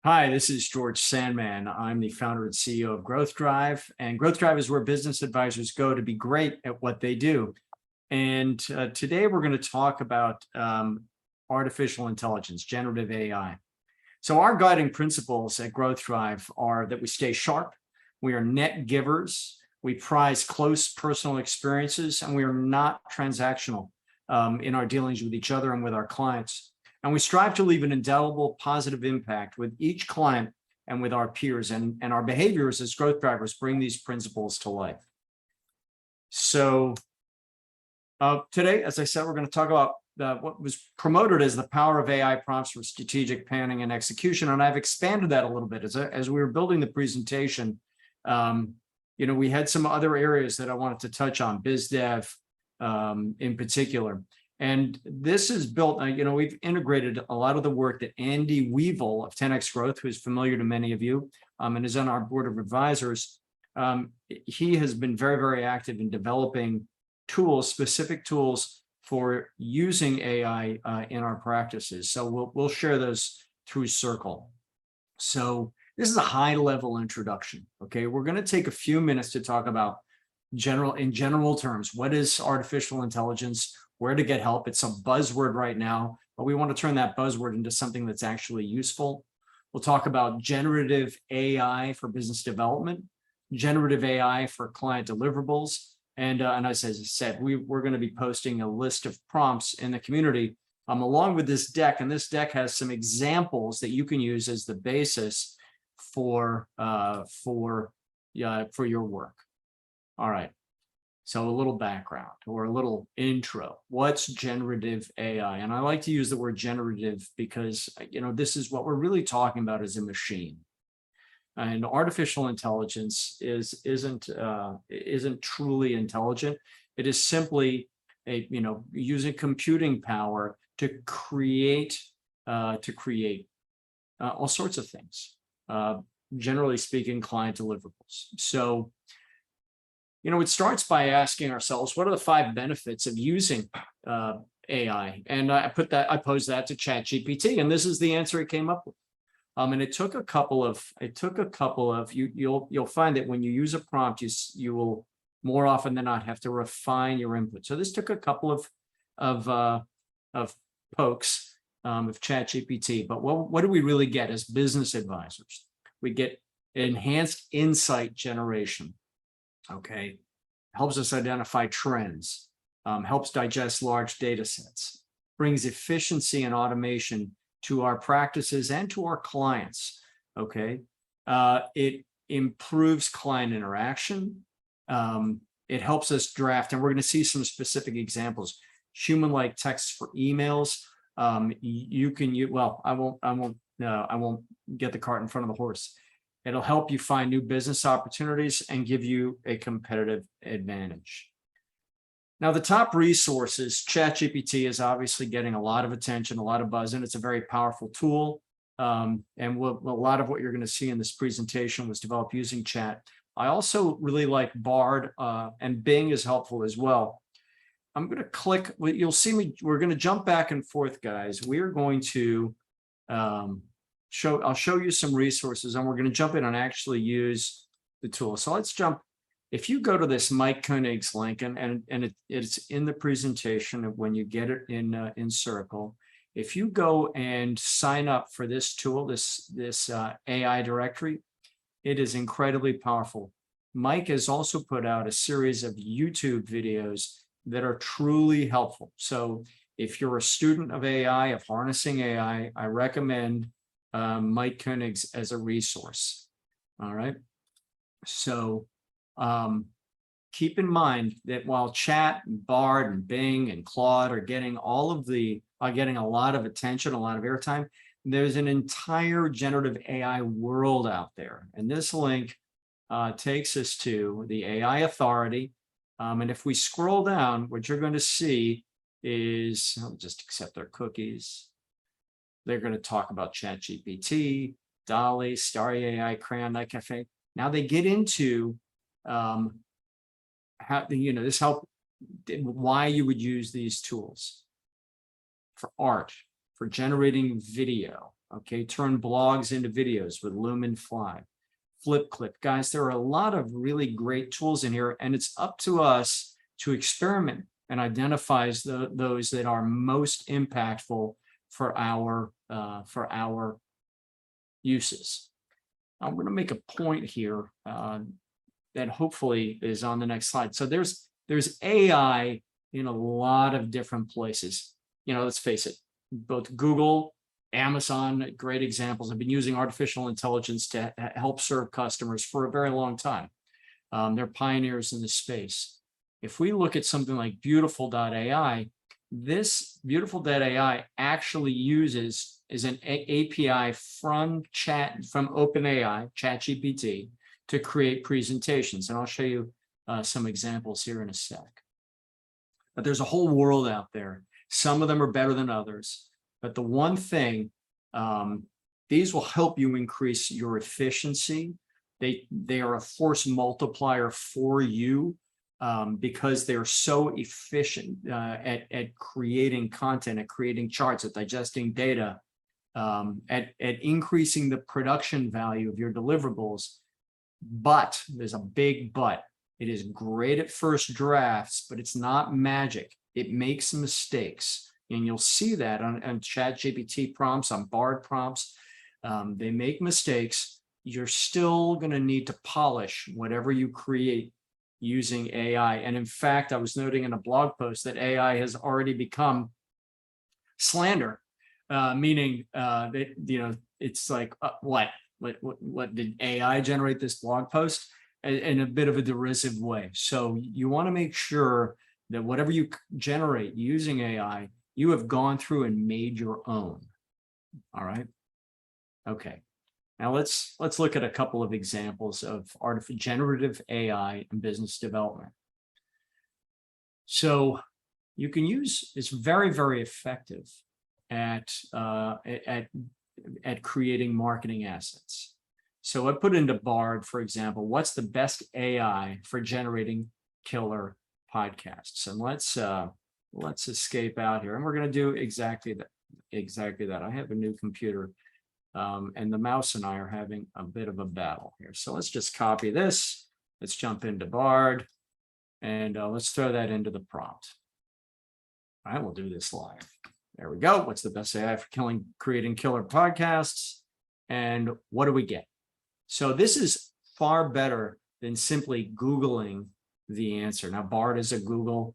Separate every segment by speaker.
Speaker 1: Hi, this is George Sandman. I'm the founder and CEO of Growth Drive, and Growth Drive is where business advisors go to be great at what they do. And today we're going to talk about artificial intelligence, generative AI. So our guiding principles at Growth Drive are that we stay sharp, we are net givers, we prize close personal experiences, and we are not transactional in our dealings with each other and with our clients. And we strive to leave an indelible positive impact with each client and with our peers. And our behaviors as growth drivers bring these principles to life. So today, as I said, we're going to talk about what was promoted as the power of AI prompts for strategic planning and execution. And I've expanded that a little bit. As we were building the presentation, we had some other areas that I wanted to touch on, biz dev in particular. And this is built, we've integrated a lot of the work that Andy Weevil of 10X Growth, who is familiar to many of you and is on our board of advisors. He has been very, very active in developing tools, specific tools for using AI in our practices. So we'll share those through Circle. So this is a high level introduction. Okay, we're going to take a few minutes to talk about in general terms, what is artificial intelligence? Where to get help. It's a buzzword right now, but we want to turn that buzzword into something that's actually useful. We'll talk about generative AI for business development, generative AI for client deliverables. And as I said, we're going to be posting a list of prompts in the community along with this deck. And this deck has some examples that you can use as the basis for your work. All right. So a little background or a little intro. What's generative AI? And I like to use the word generative because, this is what we're really talking about as a machine. And artificial intelligence isn't truly intelligent. It is simply using computing power to create all sorts of things. Generally speaking, client deliverables. So it starts by asking ourselves, what are the 5 benefits of using AI? And I posed that to ChatGPT, and this is the answer it came up with. And it took a couple of, you'll find that when you use a prompt, you will more often than not have to refine your input. So this took a couple of pokes of ChatGPT, but what do we really get as business advisors? We get enhanced insight generation. Okay, helps us identify trends, helps digest large data sets, brings efficiency and automation to our practices and to our clients. Okay, it improves client interaction. It helps us draft, and we're going to see some specific examples. Human-like text for emails. You can use. Well, I won't get the cart in front of the horse. It'll help you find new business opportunities and give you a competitive advantage. Now, the top resources, ChatGPT is obviously getting a lot of attention, a lot of buzz, and it's a very powerful tool. And a lot of what you're going to see in this presentation was developed using Chat. I also really like Bard, and Bing is helpful as well. I'm going to click. You'll see me. We're going to jump back and forth, guys. We're going to I'll show you some resources, and we're going to jump in and actually use the tool. So let's jump. If you go to this Mike Koenig's link, and it's in the presentation when you get it in Circle. If you go and sign up for this tool, this AI directory, it is incredibly powerful. Mike has also put out a series of YouTube videos that are truly helpful. So if you're a student of AI, of harnessing AI, I recommend Mike Koenig's as a resource. All right. So keep in mind that while Chat and Bard and Bing and Claude are getting a lot of attention, a lot of airtime, there's an entire generative AI world out there. And this link takes us to the AI Authority. And if we scroll down, what you're going to see is, I'll just accept their cookies. They're going to talk about ChatGPT, DALL-E, Starry AI, Crayon, Night Cafe. Now they get into how this why you would use these tools for art, for generating video. Okay, turn blogs into videos with Lumen Fly, Flip Clip. Guys, there are a lot of really great tools in here, and it's up to us to experiment and identify those that are most impactful for our uses. I'm going to make a point here that hopefully is on the next slide. So there's AI in a lot of different places. Let's face it, both Google, Amazon, great examples, have been using artificial intelligence to help serve customers for a very long time. They're pioneers in this space. If we look at something like Beautiful.ai, this Beautiful.ai actually is an API from OpenAI, ChatGPT, to create presentations. And I'll show you some examples here in a sec. But there's a whole world out there. Some of them are better than others. But the one thing, these will help you increase your efficiency. They are a force multiplier for you because they're so efficient at creating content, at creating charts, at digesting data, at increasing the production value of your deliverables. But there's a big but. It is great at first drafts, but it's not magic. It makes mistakes. And you'll see that on ChatGPT prompts, on Bard prompts. They make mistakes. You're still going to need to polish whatever you create using AI. And in fact, I was noting in a blog post that AI has already become slander, meaning that, it's like, what did AI generate this blog post? In a bit of a derisive way. So you want to make sure that whatever you generate using AI, you have gone through and made your own. All right. Okay. Now let's look at a couple of examples of generative AI in business development. So you can use, it's very, very effective at creating marketing assets. So I put into Bard, for example, what's the best AI for generating killer podcasts? And let's escape out here, and we're going to do exactly that. I have a new computer, and the mouse and I are having a bit of a battle here. So let's just copy this. Let's jump into Bard, and let's throw that into the prompt. All right, we'll do this live. There we go. What's the best AI for creating killer podcasts? And what do we get? So this is far better than simply Googling the answer. Now, Bard is a Google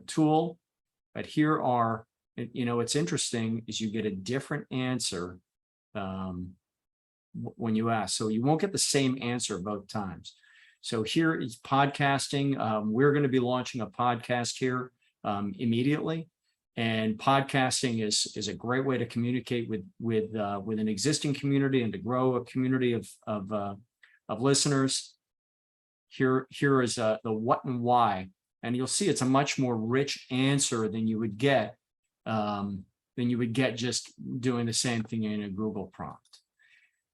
Speaker 1: tool, but here are, what's interesting is you get a different answer when you ask. So you won't get the same answer both times. So here is podcasting. We're going to be launching a podcast here immediately. And podcasting is a great way to communicate with an existing community and to grow a community of listeners. Here is the what and why, and you'll see it's a much more rich answer than you would get just doing the same thing in a Google prompt.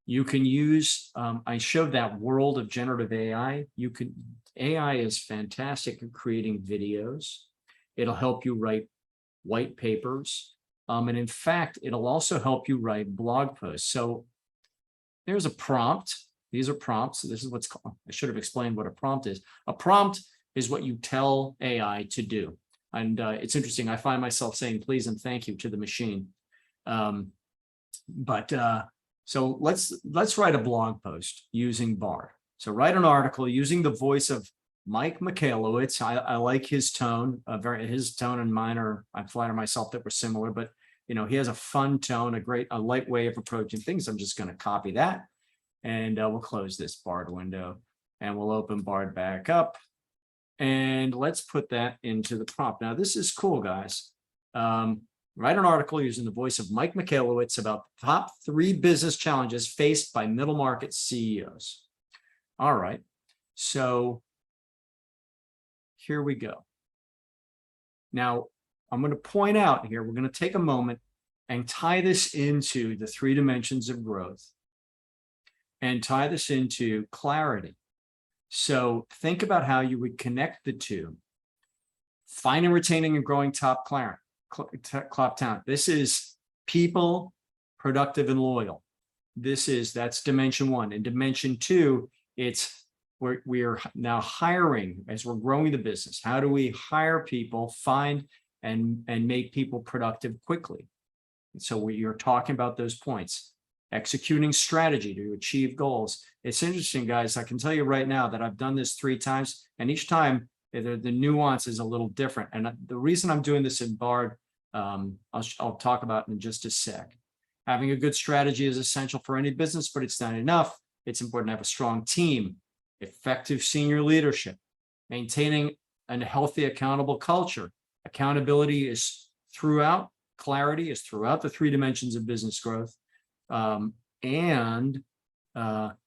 Speaker 1: You can use. I showed that world of generative AI. AI is fantastic at creating videos. It'll help you write white papers. And in fact, it'll also help you write blog posts. So there's a prompt. These are prompts. So this is what's called, I should have explained what a prompt is. A prompt is what you tell AI to do. And it's interesting. I find myself saying please and thank you to the machine. So let's write a blog post using Bard. So write an article using the voice of Mike Michalowicz. I like his tone. His tone and mine are, I flatter myself that we're similar, but he has a fun tone, a light way of approaching things. I'm just going to copy that, and we'll close this Bard window, and we'll open Bard back up, and let's put that into the prompt. Now this is cool, guys. Write an article using the voice of Mike Michalowicz about the top 3 business challenges faced by middle market CEOs. All right, so here we go. Now, I'm going to point out here, we're going to take a moment and tie this into the 3 dimensions of growth and tie this into clarity. So think about how you would connect the two. Finding, retaining, and growing top talent. This is people, productive, and loyal. That's dimension one. And dimension two, we are now hiring as we're growing the business. How do we hire people, find and make people productive quickly? So you're talking about those points. Executing strategy to achieve goals. It's interesting, guys. I can tell you right now that I've done this 3 times, and each time the nuance is a little different. And the reason I'm doing this in BARD, I'll talk about in just a sec. Having a good strategy is essential for any business, but it's not enough. It's important to have a strong team, effective senior leadership, maintaining a healthy, accountable culture. Accountability is throughout, clarity is throughout the 3 dimensions of business growth. And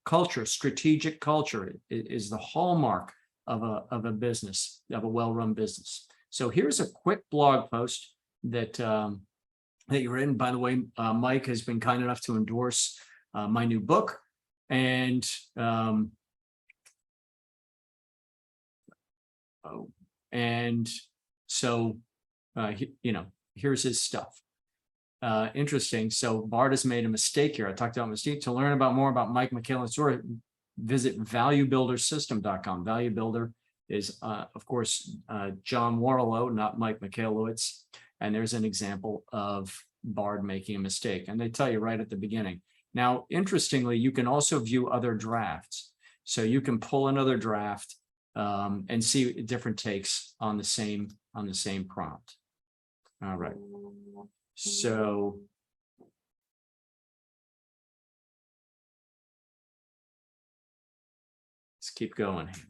Speaker 1: culture, strategic culture is the hallmark of a business, of a well-run business. So here's a quick blog post that you're in. By the way, Mike has been kind enough to endorse my new book, and so here's his stuff. Interesting. So BARD has made a mistake here. I talked about mistake. To learn more about Mike McKaylin's story, visit valuebuildersystem.com. Value Builder is, of course, John Warlow, not Mike Michalowicz. And there's an example of BARD making a mistake. And they tell you right at the beginning. Now, interestingly, you can also view other drafts. So you can pull another draft and see different takes on the same prompt. All right. So let's keep going here.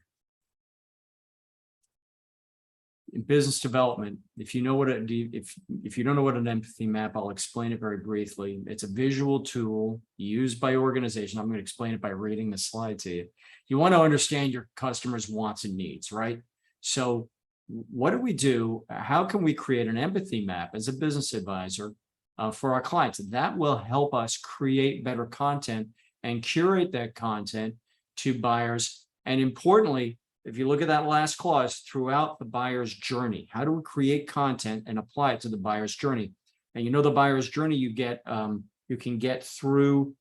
Speaker 1: In business development, if you know what if you don't know what an empathy map, I'll explain it very briefly. It's a visual tool used by organizations. I'm going to explain it by reading the slide to you. You want to understand your customers' wants and needs, right? So what do we do? How can we create an empathy map as a business advisor for our clients? That will help us create better content and curate that content to buyers. And importantly, if you look at that last clause, throughout the buyer's journey, how do we create content and apply it to the buyer's journey? And the buyer's journey you can get through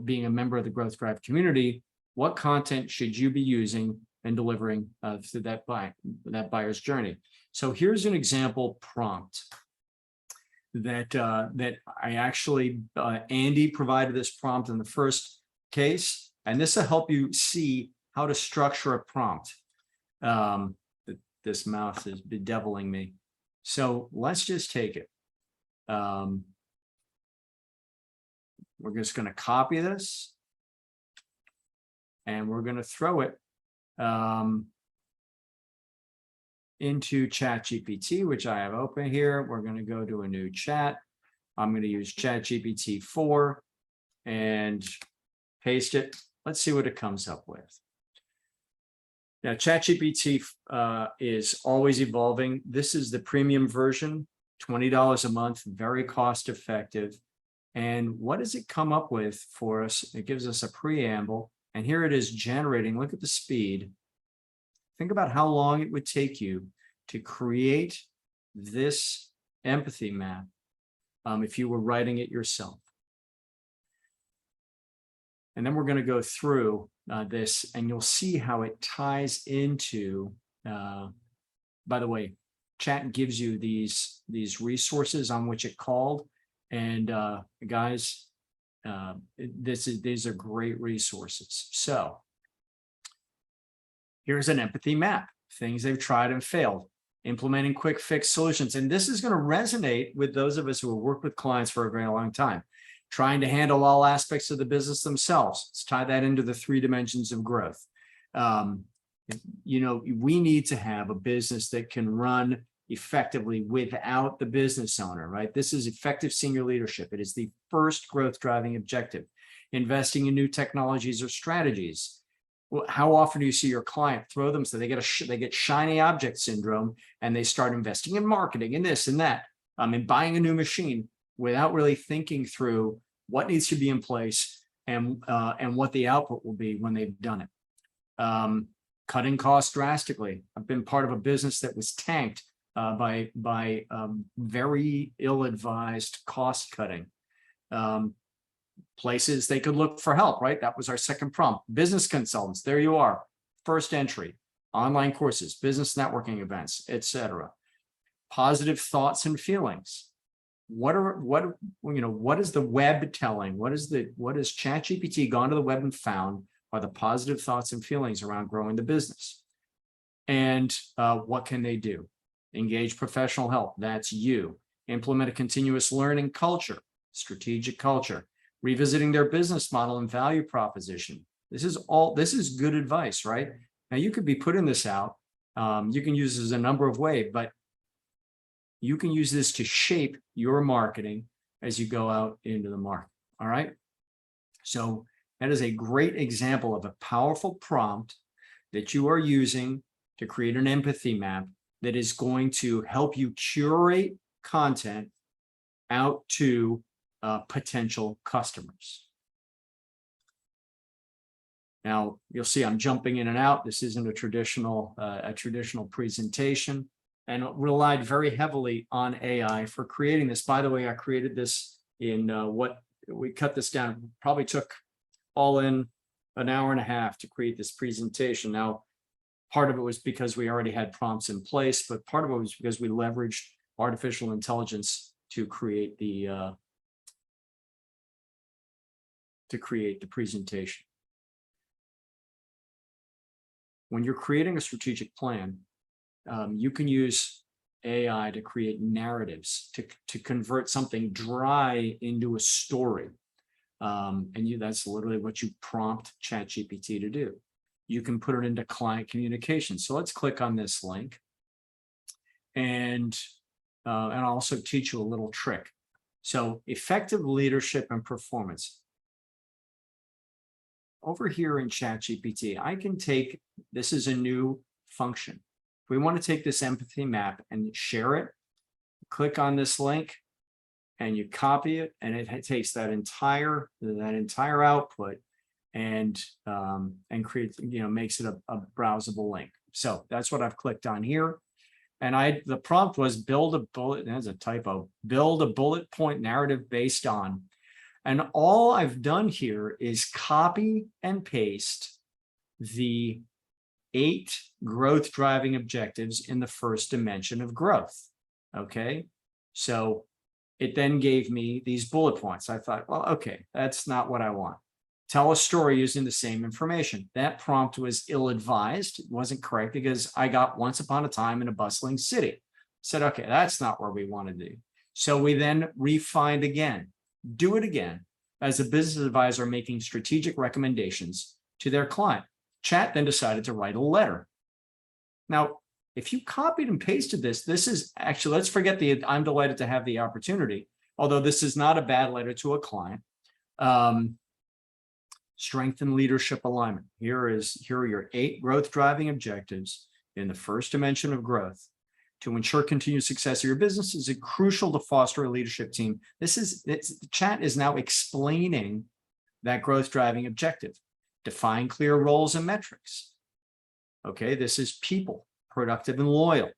Speaker 1: being a member of the Growth Drive community. What content should you be using and delivering through that buyer's journey? So here's an example prompt that I actually, Andy provided this prompt in the first case, and this will help you see how to structure a prompt. This mouse is bedeviling me. So let's just take it. We're just going to copy this, and we're going to throw it into ChatGPT, which I have open here. We're going to go to a new chat. I'm going to use ChatGPT 4 and paste it. Let's see what it comes up with. Now, ChatGPT is always evolving. This is the premium version, $20 a month, very cost effective. And what does it come up with for us? It gives us a preamble. And here it is generating. Look at the speed. Think about how long it would take you to create this empathy map if you were writing it yourself. And then we're going to go through this, and you'll see how it ties into, by the way, chat gives you these resources on which it called. And guys, these are great resources. So here's an empathy map, things they've tried and failed, implementing quick fix solutions. And this is going to resonate with those of us who have worked with clients for a very long time, trying to handle all aspects of the business themselves. Let's tie that into the 3 dimensions of growth. We need to have a business that can run effectively without the business owner, right? This is effective senior leadership. It is the first growth driving objective. Investing in new technologies or strategies. Well, how often do you see your client throw them so they get shiny object syndrome, and they start investing in marketing and this and that, and buying a new machine without really thinking through what needs to be in place and what the output will be when they've done it. Cutting costs drastically. I've been part of a business that was tanked by very ill-advised cost cutting. Places they could look for help, right? That was our second prompt. Business consultants, there you are. First entry, online courses, business networking events, etc. Positive thoughts and feelings. What is the web telling? What is ChatGPT gone to the web and found are the positive thoughts and feelings around growing the business? And what can they do? Engage professional help. That's you. Implement a continuous learning culture, strategic culture. Revisiting their business model and value proposition. This is good advice, right? Now you could be putting this out. You can use this a number of ways, but you can use this to shape your marketing as you go out into the market. All right. So that is a great example of a powerful prompt that you are using to create an empathy map that is going to help you curate content out to potential customers. Now you'll see I'm jumping in and out. This isn't a traditional presentation, and it relied very heavily on AI for creating this. By the way, I created this in we cut this down. Probably took all in an hour and a half to create this presentation. Now, part of it was because we already had prompts in place, but part of it was because we leveraged artificial intelligence to create the presentation. When you're creating a strategic plan, you can use AI to create narratives, to convert something dry into a story. That's literally what you prompt ChatGPT to do. You can put it into client communication. So let's click on this link, and I'll also teach you a little trick. So effective leadership and performance. Over here in ChatGPT, I can take, this is a new function. If we want to take this empathy map and share it, click on this link and you copy it, and it takes that entire output and creates, makes it a browsable link. So that's what I've clicked on here. And the prompt was build a bullet, there's a typo, build a bullet point narrative based on. And all I've done here is copy and paste the 8 growth driving objectives in the first dimension of growth. Okay, so it then gave me these bullet points. I thought, well, okay, that's not what I want. Tell a story using the same information. That prompt was ill-advised. It wasn't correct because I got once upon a time in a bustling city. Said, okay, that's not where we want to do. So we then refined again. Do it again as a business advisor making strategic recommendations to their client. Chat then decided to write a letter. Now, if you copied and pasted this is actually, let's forget I'm delighted to have the opportunity, although this is not a bad letter to a client. Strengthen leadership alignment. Here are your 8 growth driving objectives in the first dimension of growth. To ensure continued success of your business, is it crucial to foster a leadership team. The chat is now explaining that growth driving objective. Define clear roles and metrics. Okay, this is people, productive and loyal.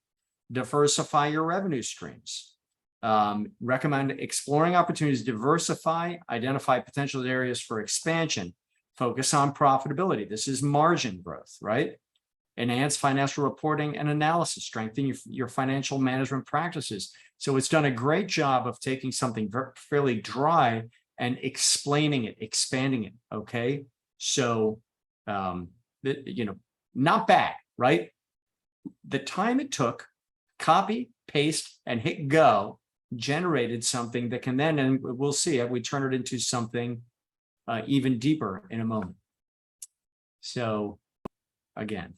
Speaker 1: Diversify your revenue streams. Recommend exploring opportunities to diversify, identify potential areas for expansion, focus on profitability. This is margin growth, right? Enhance financial reporting and analysis, strengthen your financial management practices. So it's done a great job of taking something fairly dry and explaining it, expanding it. Okay, so not bad, right? The time it took, copy, paste, and hit go, generated something that can then, and we'll see it, we turn it into something even deeper in a moment. So again,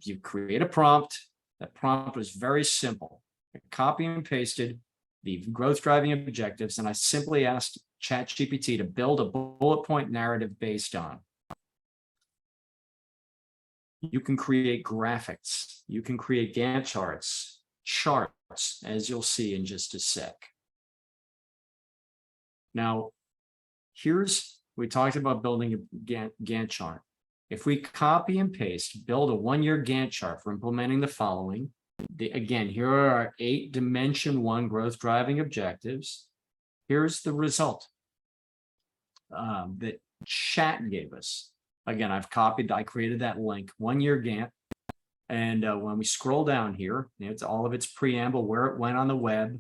Speaker 1: you create a prompt. That prompt was very simple. I copy and pasted the growth driving objectives, and I simply asked ChatGPT to build a bullet point narrative based on. You can create graphics. You can create Gantt charts, as you'll see in just a sec. Now, we talked about building a Gantt chart. If we copy and paste, build a 1-year Gantt chart for implementing the following, again, here are our 8 dimension 1 growth driving objectives. Here's the result that chat gave us. Again, I created that link, 1-year Gantt. And when we scroll down here, it's all of its preamble, where it went on the web.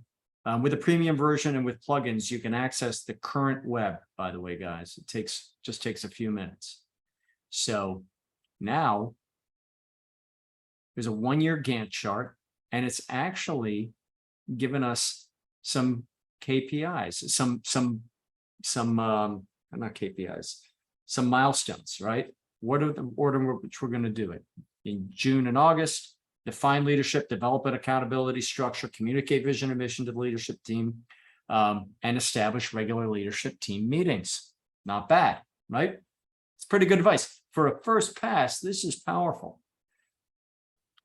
Speaker 1: With a premium version and with plugins, you can access the current web, by the way, guys. It just takes a few minutes. So now there's a 1-year Gantt chart, and it's actually given us some KPIs, not KPIs, some milestones, right? What are the order in which we're going to do it? In June and August, define leadership, develop an accountability structure, communicate vision and mission to the leadership team, and establish regular leadership team meetings. Not bad, right? It's pretty good advice. For a first pass, this is powerful.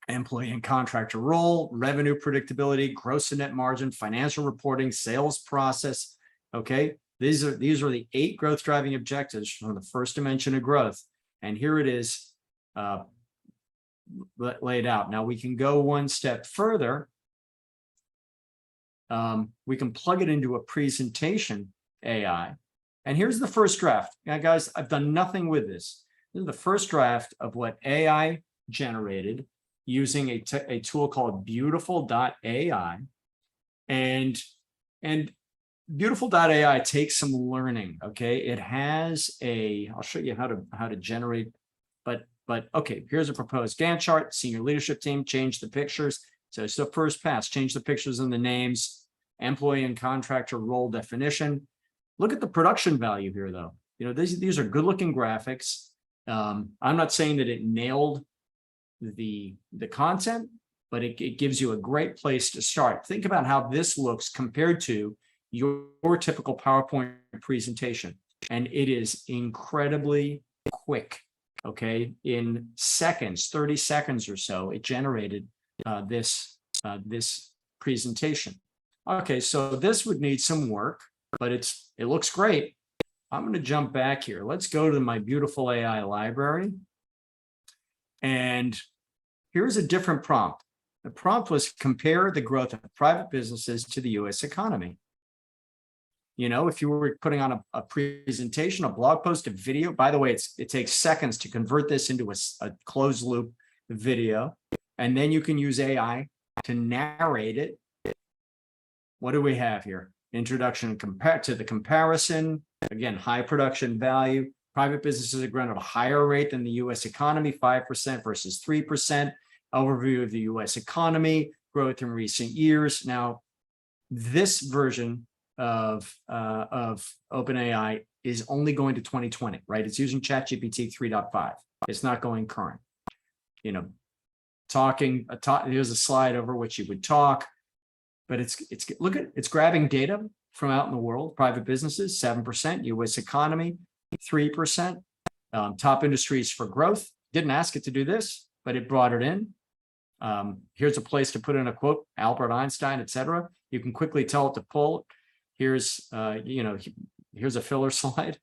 Speaker 1: Employee and contractor role, revenue predictability, gross and net margin, financial reporting, sales process. Okay, these are the 8 growth driving objectives from the first dimension of growth. And here it is laid out. Now we can go one step further. We can plug it into a presentation AI. And here's the first draft. Now, guys, I've done nothing with this. This is the first draft of what AI generated using a tool called beautiful.ai. And beautiful.ai takes some learning. Okay, it has I'll show you how to generate, but okay, here's a proposed Gantt chart, senior leadership team, change the pictures. So it's the first pass, change the pictures and the names, employee and contractor role definition. Look at the production value here, though. These are good looking graphics. I'm not saying that it nailed the content, but it gives you a great place to start. Think about how this looks compared to your typical PowerPoint presentation. And it is incredibly quick. Okay, in seconds, 30 seconds or so, it generated this presentation. Okay, so this would need some work, but it looks great. I'm going to jump back here. Let's go to my beautiful AI library. And here's a different prompt. The prompt was compare the growth of private businesses to the US economy. If you were putting on a presentation, a blog post, a video, by the way, it takes seconds to convert this into a closed loop video. And then you can use AI to narrate it. What do we have here? Introduction to the comparison. Again, high production value. Private businesses have grown at a higher rate than the US economy, 5% versus 3%. Overview of the US economy, growth in recent years. Now, this version of OpenAI is only going to 2020, right? It's using ChatGPT 3.5. It's not going current. Here's a slide over which you would talk, but it's grabbing data from out in the world. Private businesses, 7%, US economy, 3%. Top industries for growth. Didn't ask it to do this, but it brought it in. Here's a place to put in a quote, Albert Einstein, etc. You can quickly tell it to pull. Here's a filler slide.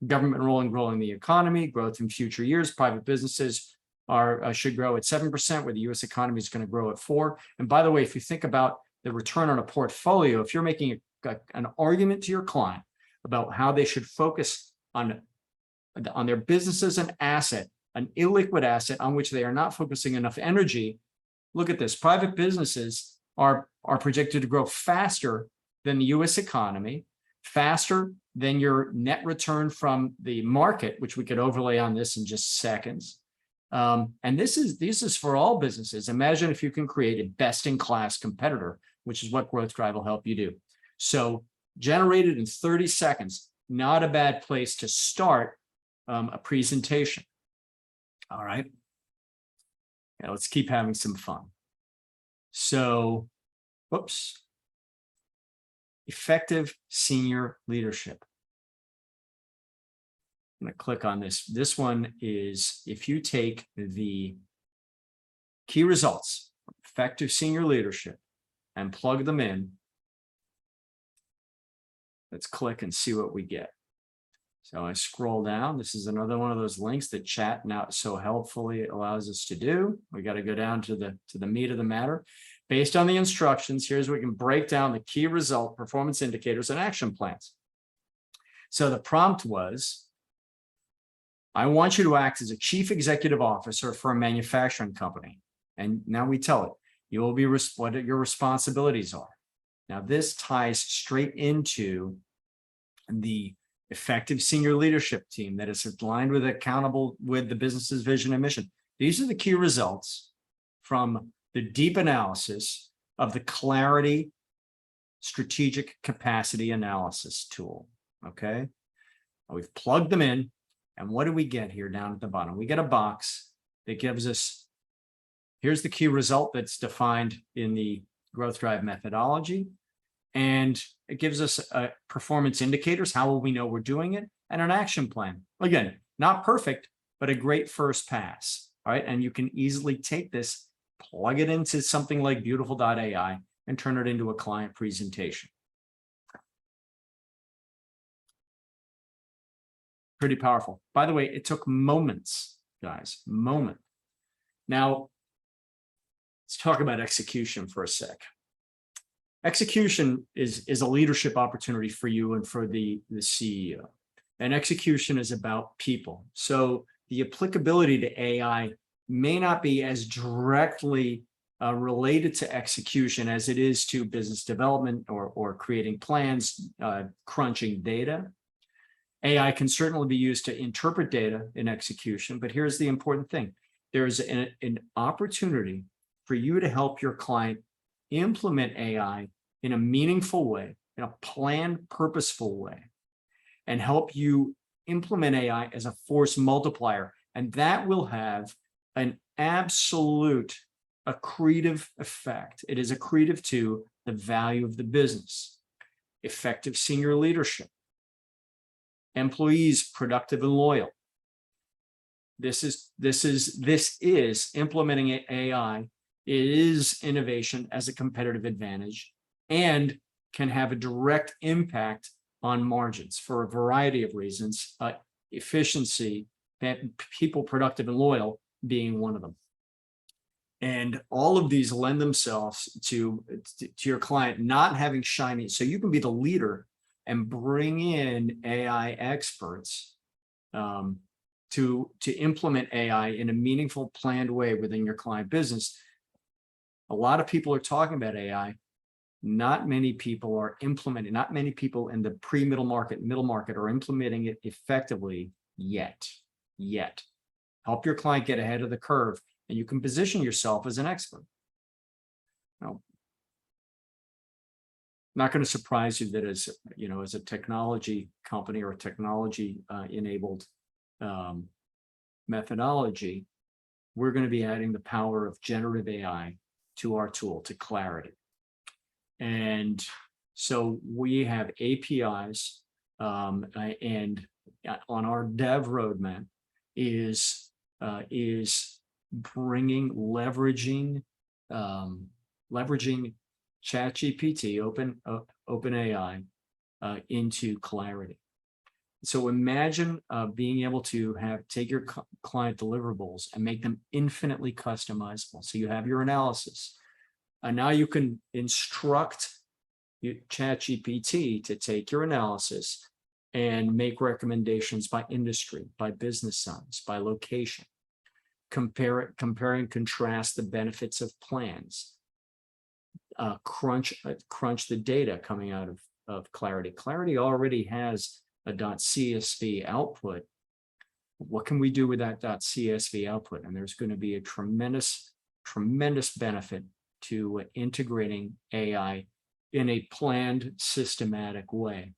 Speaker 1: Government role in growing the economy, growth in future years. Private businesses should grow at 7%, where the U.S. economy is going to grow at 4%. And by the way, if you think about the return on a portfolio, if you're making an argument to your client about how they should focus on their business as an asset, an illiquid asset on which they are not focusing enough energy, look at this. Private businesses are projected to grow faster than the U.S. economy, faster than your net return from the market, which we could overlay on this in just seconds. And this is for all businesses. Imagine if you can create a best-in-class competitor, which is what Growth Drive will help you do. So generated in 30 seconds, not a bad place to start a presentation. All right. Yeah, let's keep having some fun. So, whoops. Effective senior leadership. I'm going to click on this. This one is, if you take the key results, effective senior leadership, and plug them in, let's click and see what we get. So I scroll down. This is another one of those links that chat now so helpfully allows us to do. We got to go down to the meat of the matter. Based on the instructions, here's where we can break down the key result, performance indicators, and action plans. So the prompt was, I want you to act as a chief executive officer for a manufacturing company. And now we tell it, you will be what your responsibilities are. Now this ties straight into the effective senior leadership team that is aligned with, accountable with the business's vision and mission. These are the key results from the deep analysis of the Clarity Strategic Capacity Analysis tool. Okay, we've plugged them in, and what do we get here down at the bottom? We get a box that gives us, here's the key result that's defined in the growth drive methodology, and it gives us performance indicators. How will we know we're doing it? And an action plan. Again, not perfect, but a great first pass. All right, and you can easily take this, plug it into something like beautiful.ai, and turn it into a client presentation. Pretty powerful. By the way, it took moments, guys, moment. Now, let's talk about execution for a sec. Execution is a leadership opportunity for you and for the CEO. And execution is about people. So the applicability to AI may not be as directly related to execution as it is to business development or creating plans, crunching data. AI can certainly be used to interpret data in execution, but here's the important thing. There's an opportunity for you to help your client implement AI in a meaningful way, in a planned, purposeful way, and help you implement AI as a force multiplier. And that will have an absolute accretive effect. It is accretive to the value of the business, effective senior leadership, employees productive and loyal. This is implementing AI. It is innovation as a competitive advantage and can have a direct impact on margins for a variety of reasons, efficiency, people productive and loyal being one of them. And all of these lend themselves to your client not having shiny, so you can be the leader and bring in AI experts to implement AI in a meaningful, planned way within your client business. A lot of people are talking about AI. Not many people are implementing, not many people in the pre-middle market, middle market are implementing it effectively yet. Help your client get ahead of the curve, and you can position yourself as an expert. Now, not going to surprise you that as a technology company or a technology enabled methodology, we're going to be adding the power of generative AI to our tool, to Clarity. And so we have APIs, and on our dev roadmap is leveraging ChatGPT, OpenAI, into Clarity. So imagine being able to take your client deliverables and make them infinitely customizable. So you have your analysis. And now you can instruct ChatGPT to take your analysis and make recommendations by industry, by business size, by location. Compare and contrast the benefits of plans. Crunch the data coming out of Clarity. Clarity already has a .csv output. What can we do with that .csv output? And there's going to be a tremendous benefit to integrating AI in a planned, systematic way.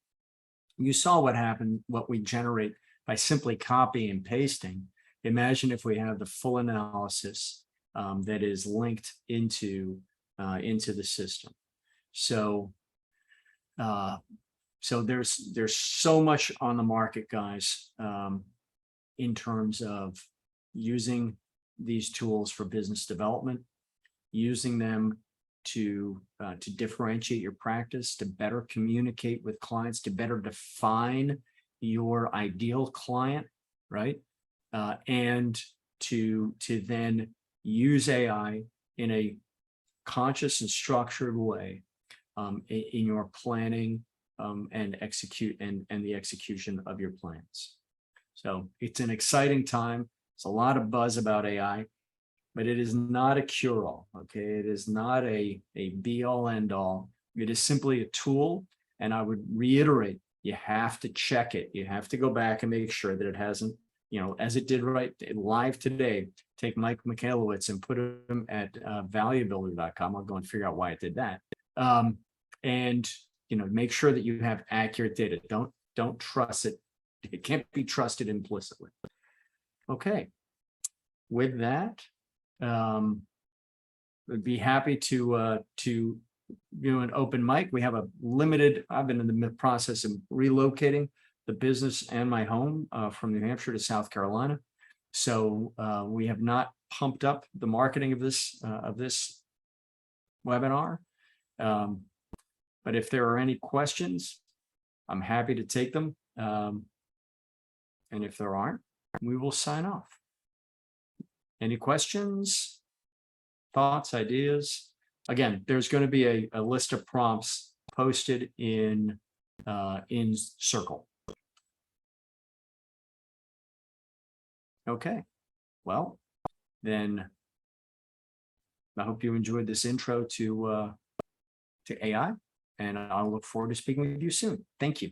Speaker 1: You saw what happened, what we generate by simply copying and pasting. Imagine if we have the full analysis that is linked into the system. So there's so much on the market, guys, in terms of using these tools for business development, using them to differentiate your practice, to better communicate with clients, to better define your ideal client, right? And to then use AI in a conscious and structured way in your planning and the execution of your plans. So it's an exciting time. It's a lot of buzz about AI, but it is not a cure-all. Okay, it is not a be-all end-all. It is simply a tool, and I would reiterate: you have to check it. You have to go back and make sure that it hasn't, as it did right live today. Take Mike Michalowicz and put him at valuebuilder.com. I'll go and figure out why it did that. And make sure that you have accurate data. Don't trust it. It can't be trusted implicitly. Okay. With that, would be happy to do an open mic. We have a limited. I've been in the process of relocating the business and my home from New Hampshire to South Carolina. So we have not pumped up the marketing of this webinar. But if there are any questions, I'm happy to take them. And if there aren't, we will sign off. Any questions, thoughts, ideas? Again, there's going to be a list of prompts posted in Circle. Okay, well, then I hope you enjoyed this intro to AI, and I'll look forward to speaking with you soon. Thank you.